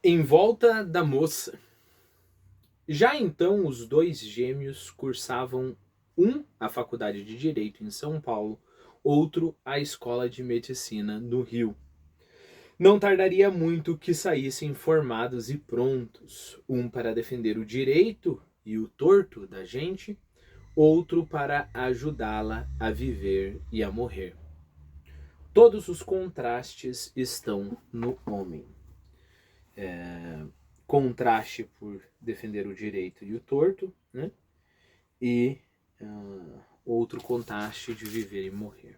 Em volta da moça. Já então os dois gêmeos cursavam a faculdade de Direito em São Paulo, outro a escola de Medicina no Rio. Não tardaria muito que saíssem formados e prontos, um para defender o direito e o torto da gente, outro para ajudá-la a viver e a morrer. Todos os contrastes estão no homem. Contraste por defender o direito e o torto, né? E outro contraste de viver e morrer.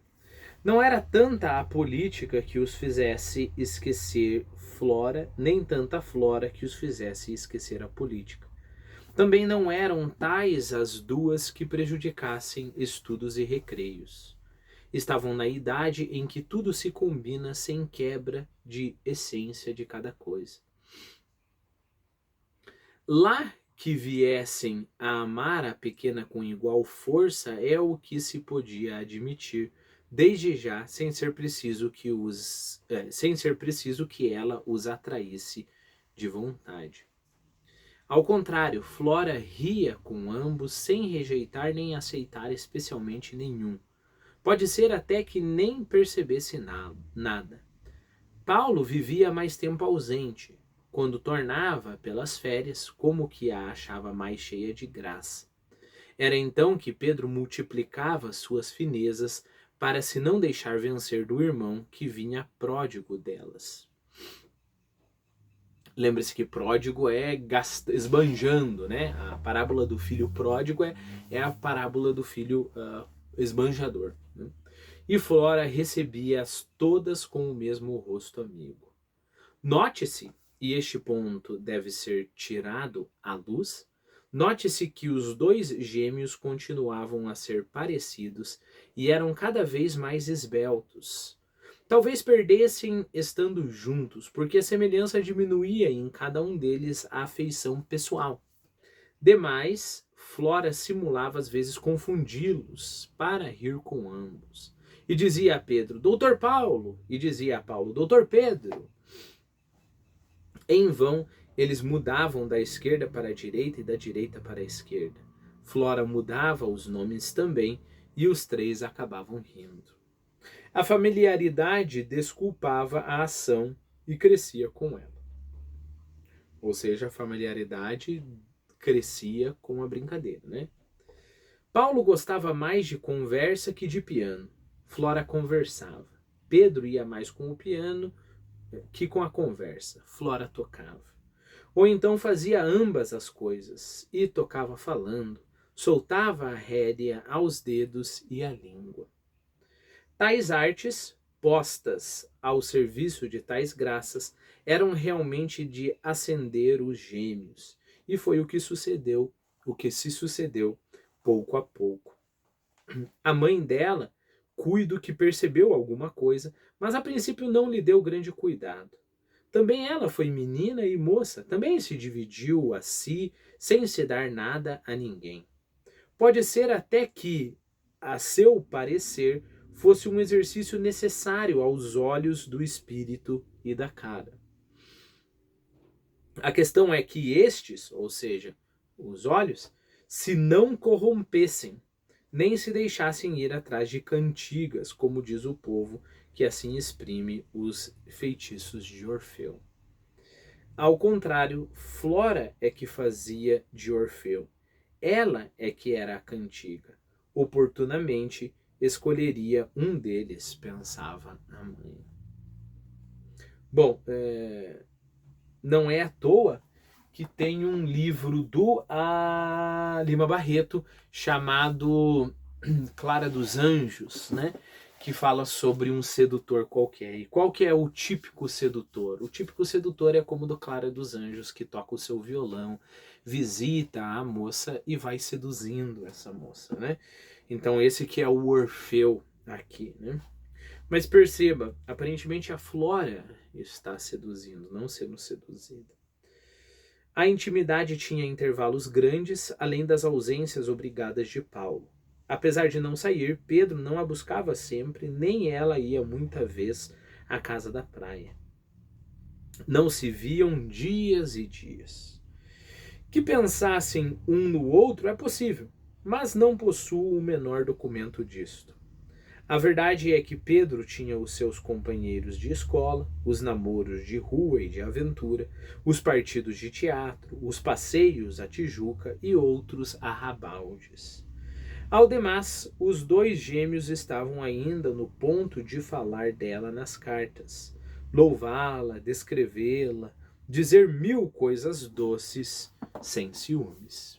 Não era tanta a política que os fizesse esquecer Flora, nem tanta Flora que os fizesse esquecer a política. Também não eram tais as duas que prejudicassem estudos e recreios. Estavam na idade em que tudo se combina sem quebra de essência de cada coisa. Lá que viessem a amar a pequena com igual força é o que se podia admitir, desde já, sem ser preciso que ela os atraísse de vontade. Ao contrário, Flora ria com ambos sem rejeitar nem aceitar especialmente nenhum. Pode ser até que nem percebesse nada. Paulo vivia mais tempo ausente. Quando tornava pelas férias, como que a achava mais cheia de graça. Era então que Pedro multiplicava suas finezas para se não deixar vencer do irmão que vinha pródigo delas. Lembre-se que pródigo é esbanjando, né? A parábola do filho pródigo é a parábola do filho esbanjador. Né? E Flora recebia-as todas com o mesmo rosto amigo. Note-se, e este ponto deve ser tirado à luz, note-se que os dois gêmeos continuavam a ser parecidos e eram cada vez mais esbeltos. Talvez perdessem estando juntos, porque a semelhança diminuía em cada um deles a afeição pessoal. Demais, Flora simulava às vezes confundi-los para rir com ambos. E dizia a Pedro, Doutor Paulo, e dizia a Paulo, Doutor Pedro. Em vão, eles mudavam da esquerda para a direita e da direita para a esquerda. Flora mudava os nomes também e os três acabavam rindo. A familiaridade desculpava a ação e crescia com ela. Ou seja, a familiaridade crescia com a brincadeira, né? Paulo gostava mais de conversa que de piano. Flora conversava. Pedro ia mais com o piano que com a conversa. Flora tocava. Ou então fazia ambas as coisas e tocava falando, soltava a rédea aos dedos e à língua. Tais artes, postas ao serviço de tais graças, eram realmente de acender os gêmeos, e foi o que se sucedeu pouco a pouco. A mãe dela, cuido que percebeu alguma coisa, mas a princípio não lhe deu grande cuidado. Também ela foi menina e moça, também se dividiu a si, sem se dar nada a ninguém. Pode ser até que, a seu parecer, fosse um exercício necessário aos olhos do espírito e da cara. A questão é que estes, ou seja, os olhos, se não corrompessem, nem se deixassem ir atrás de cantigas, como diz o povo, que assim exprime os feitiços de Orfeu. Ao contrário, Flora é que fazia de Orfeu. Ela é que era a cantiga. Oportunamente escolheria um deles, pensava a mãe. Bom, não é à toa que tem um livro do Lima Barreto chamado Clara dos Anjos, né? Que fala sobre um sedutor qualquer. E qual que é o típico sedutor? O típico sedutor é como o do Clara dos Anjos, que toca o seu violão, visita a moça e vai seduzindo essa moça, né? Então esse que é o Orfeu aqui, né? Mas perceba, aparentemente a Flora está seduzindo, não sendo seduzida. A intimidade tinha intervalos grandes, além das ausências obrigadas de Paulo. Apesar de não sair, Pedro não a buscava sempre, nem ela ia muita vez à casa da praia. Não se viam dias e dias. Que pensassem um no outro é possível, mas não possuo o menor documento disto. A verdade é que Pedro tinha os seus companheiros de escola, os namoros de rua e de aventura, os partidos de teatro, os passeios à Tijuca e outros arrabaldes. Ao demais, os dois gêmeos estavam ainda no ponto de falar dela nas cartas, louvá-la, descrevê-la, dizer mil coisas doces, sem ciúmes.